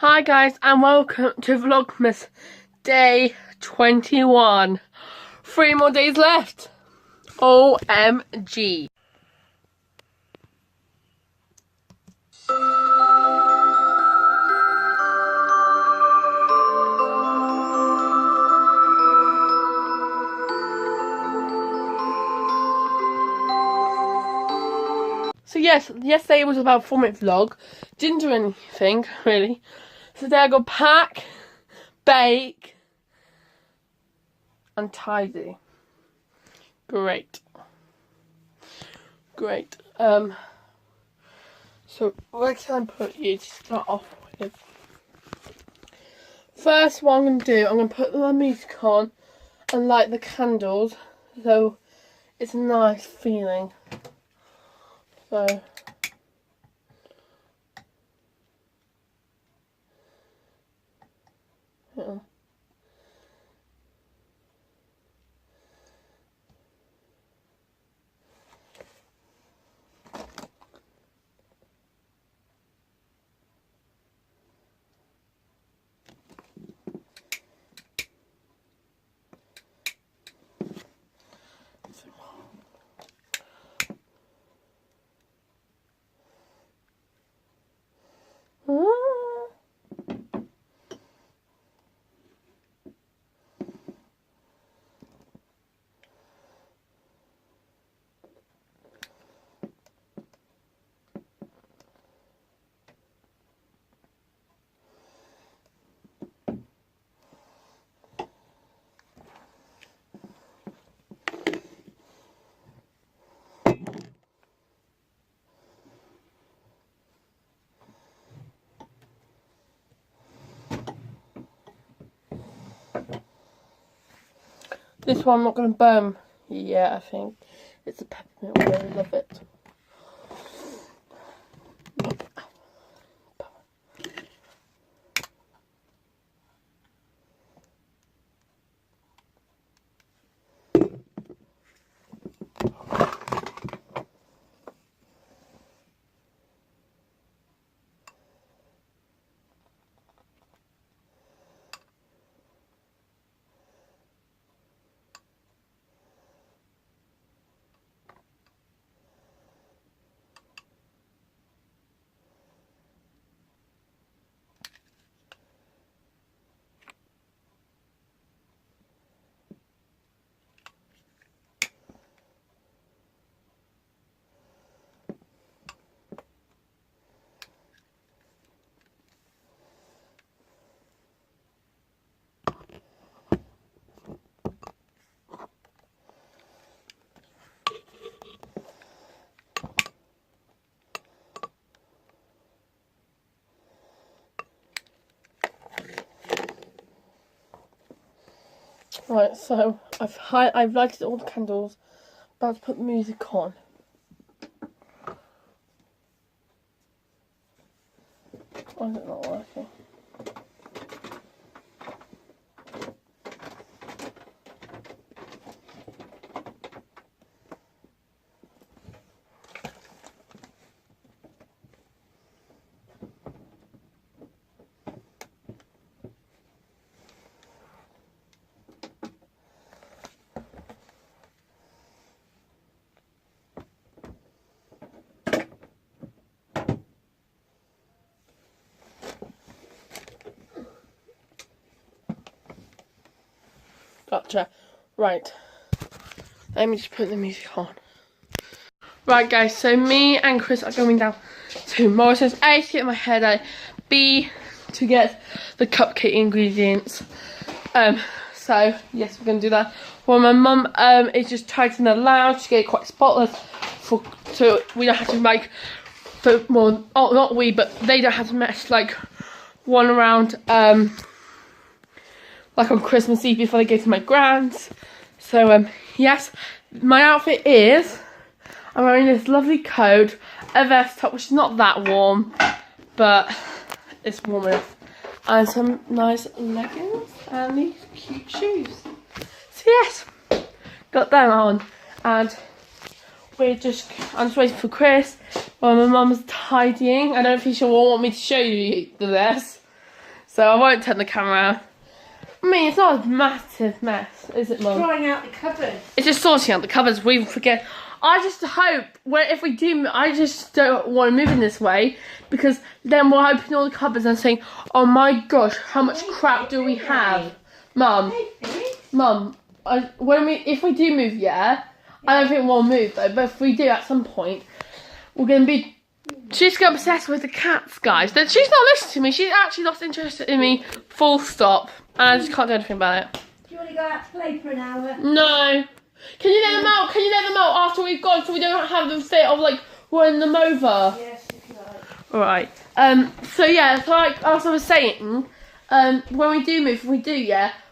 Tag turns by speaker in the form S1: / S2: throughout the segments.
S1: Hi guys and welcome to Vlogmas Day 21. 3 more days left. OMG. So yes, yesterday was about a 4-minute vlog. Didn't do anything really. So today I got pack, bake and tidy. Great. So where can I put you to start off with? First what I'm going to do, I'm going to put my music on and light the candles so it's a nice feeling. So yeah. This one I'm not going to burn yet, I think. It's a peppermint one, I love it. Right, so I've lighted all the candles. About to put the music on. Why is it not working? Gotcha. Right. Let me just put the music on. Right guys, so me and Chris are going down to Morrison's. A, to get my hair dye. B, to get the cupcake ingredients. So yes, we're gonna do that. Well, my mum is just tidying the lounge to get it quite spotless so we don't have to make not we, but they don't have to mess like one around like on Christmas Eve before they go to my grand's. So yes, my outfit is, I'm wearing this lovely coat, a vest top which is not that warm, but it's warm enough, and some nice leggings and these cute shoes. So yes, got them on, and I'm just waiting for Chris while my mum's tidying. I don't think she'll want me to show you this. So I won't turn the camera. I mean, it's not a massive mess, is it, Mum?
S2: Drawing out the cupboards.
S1: It's just sorting out the cupboards. We forget. I just hope, if we do, I just don't want to move in this way, because then we'll open all the cupboards and saying, oh my gosh, how much crap do we have? Mum, if we do move, I don't think we'll move though, but if we do at some point, we're going to be, she's going to be obsessed with the cats, guys. That she's not listening to me, she's actually lost interest in me, full stop, and I just can't do anything about it.
S2: Do you want to go out to play for an hour?
S1: No. Can you let them out? Can you let them out after we've gone, so we don't have them fit of like running them over?
S2: Yes, if you like.
S1: Alright. So yeah, so like as I was saying, when we do move, if we do,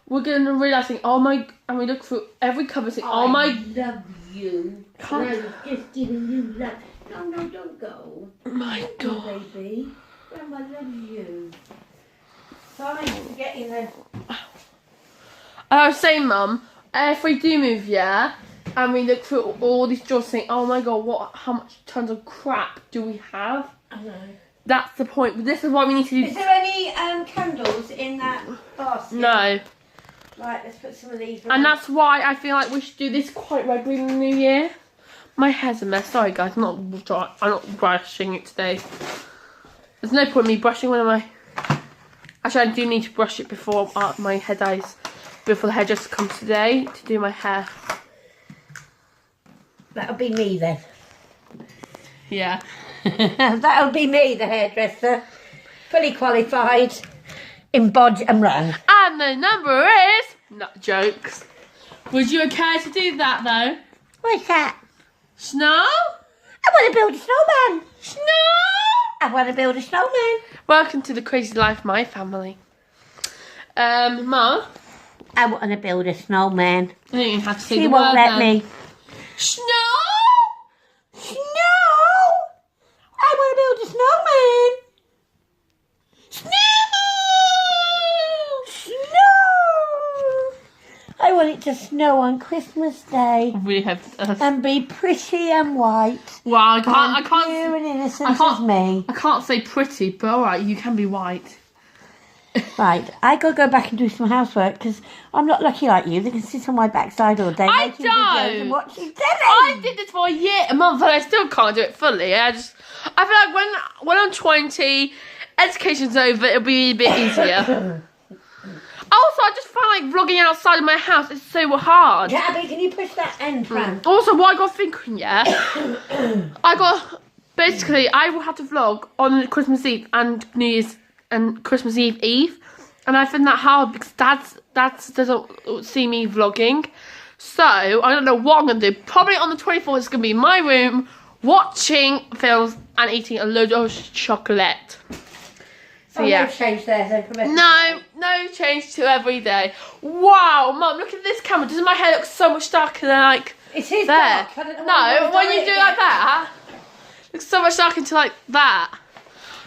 S1: we're gonna realise, and we look through every cupboard, saying, oh my.
S2: I love you.
S1: Can't.
S2: I was just giving you love. No, don't go.
S1: My God.
S2: Oh, baby. Grandma loves you. Sorry for getting there.
S1: I was saying, Mum, if we do move, and we look through all these drawers, saying, oh my God, how much tons of crap do we have?
S2: I know.
S1: That's the point. This is why we need to do.
S2: Is there any candles in that basket?
S1: No.
S2: Right, let's put some of these.
S1: And that's why I feel like we should do this quite regularly in the new year. My hair's a mess. Sorry, guys. I'm not brushing it today. There's no point in me brushing when Actually, I do need to brush it before my hair dyes. Before the hairdresser comes today to do my hair.
S2: That'll be me then.
S1: Yeah.
S2: That'll be me, the hairdresser. Fully qualified in bodge and run.
S1: And the number is... Not jokes. Would you care to do that, though?
S2: What's that?
S1: Snow?
S2: I want to build a snowman.
S1: Snow?
S2: I want to build a snowman.
S1: Welcome to the crazy life of my family. Mum?
S2: I want to build a snowman.
S1: I don't even have to say
S2: She
S1: the
S2: won't
S1: word
S2: let
S1: then.
S2: me.
S1: Snow?
S2: Snow! I want to build a snowman. Snow! Snow! I want it to snow on Christmas Day.
S1: We have...
S2: And be pretty and white.
S1: Well, I can't...
S2: Pure and innocent as me.
S1: I can't say pretty, but alright, you can be white.
S2: Right, I gotta go back and do some housework because I'm not lucky like you. They can sit on my backside all day making videos and watching telly.
S1: I did this for a month, and I still can't do it fully. I feel like when I'm 20, education's over, it'll be a bit easier. Also, I just find like vlogging outside of my house is so hard.
S2: Yeah, but can you push that end, Fran?
S1: Also, what I got thinking, basically, I will have to vlog on Christmas Eve and New Year's and Christmas Eve, and I find that hard because Dad doesn't see me vlogging, so I don't know what I'm gonna do. Probably on the 24th, it's gonna be in my room watching films and eating a load of chocolate. So yeah,
S2: no change there then from
S1: no change to every day. Wow, Mum, look at this camera. Doesn't my hair look so much darker than like
S2: it is
S1: there?
S2: Dark. I don't know
S1: No, when you do like that, it looks so much darker into like that.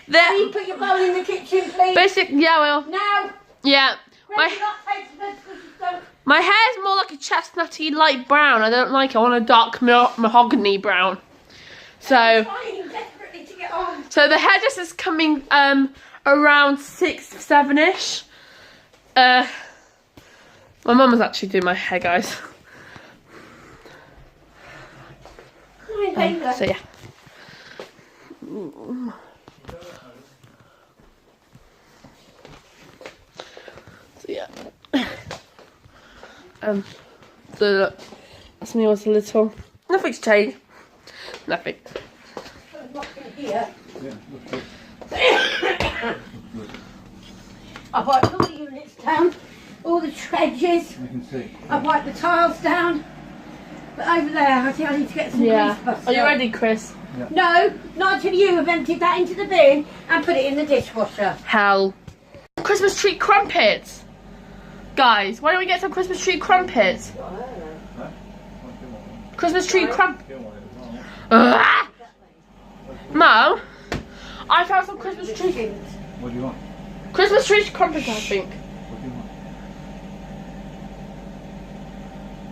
S2: Can you put your bowl in the kitchen, please?
S1: Well.
S2: Now.
S1: Yeah. My hair's more like a chestnutty light brown. I don't like it. I want a dark mahogany brown. So.
S2: I'm trying desperately to get on.
S1: So the hairdresser's coming around 6, 7ish. My mum was actually doing my hair, guys. So yeah. So yeah. So that's me was a little. Nothing's changed. Nothing.
S2: Here. I've wiped all the units down, all the treads. I've wiped the tiles down. But over there, I think I need to get some grease buster.
S1: Are you ready, Chris?
S2: Yeah. No, not until you have emptied that into the bin and put it in the dishwasher.
S1: Hell. Christmas tree crumpets. Guys, why don't we get some Christmas tree crumpets? Christmas tree crumpets. Mum, I found some Christmas tree.
S3: What do you want?
S1: Christmas tree crumpets, I think.
S3: What do you want?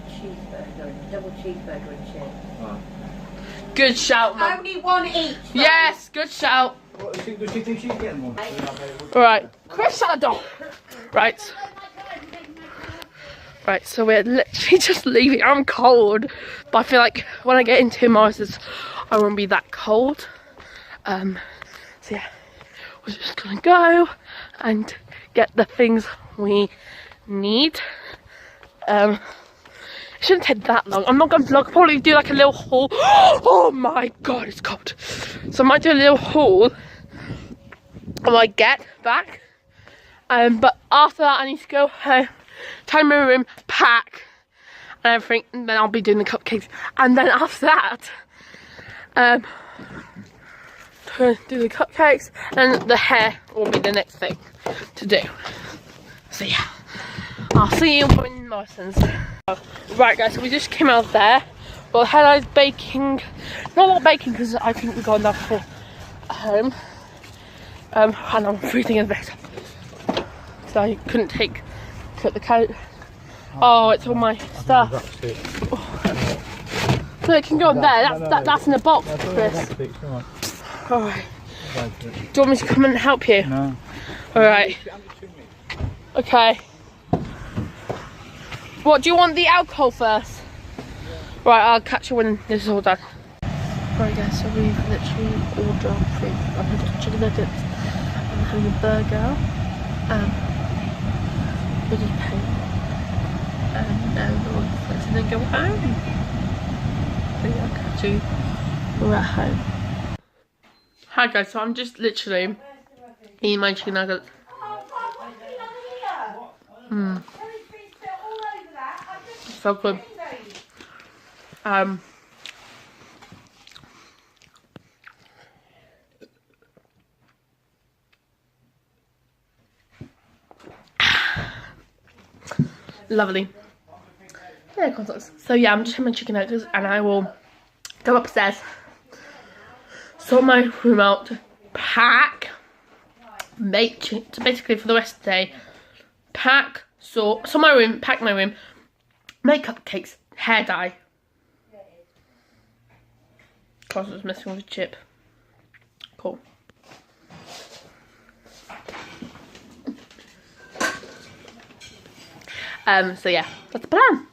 S2: Cheeseburger, double cheeseburger and chips.
S1: Good shout, Mum.
S2: Only one each. Though.
S1: Yes, good shout.
S3: What, does she think she's getting one?
S1: Right, Chris shut the door. Right. Right, so we're literally just leaving. I'm cold, but I feel like when I get into Morris's, I won't be that cold. So yeah, we're just gonna go and get the things we need. It shouldn't take that long. I'm not gonna vlog. Probably do like a little haul. Oh my god, it's cold. So I might do a little haul when I get back. But after that, I need to go home, tidy my room, pack, and everything. And then I'll be doing the cupcakes. And then after that, to do the cupcakes, and the hair will be the next thing to do. So yeah, I'll see you in Morrison's. Right guys, so we just came out there. Well, Hella's baking, not a lot of baking because I think we got enough for home. And I'm freezing in bed, so I couldn't put the coat. Oh, it's all my stuff. So it can go up there. That's in the box, Chris. Alright. Do you want me to come and help you?
S3: No.
S1: Alright. Okay. What, do you want the alcohol first? Right, I'll catch you when this is all done. Right guys, so we've literally ordered food. I'm having chicken nuggets, I'm having a burger, we just pay, and now we're going to go home. So yeah, I'll catch you when we're at home. Hi guys, so I'm just literally eating my chicken nuggets. So good. Lovely. Yeah, contacts. So yeah, I'm just having my chicken nuggets and I will go upstairs, sort my room out, pack, make, so basically for the rest of the day, pack, sort my room, pack my room, make cupcakes, hair dye. Cause I was messing with a chip. Cool. So yeah, that's the plan.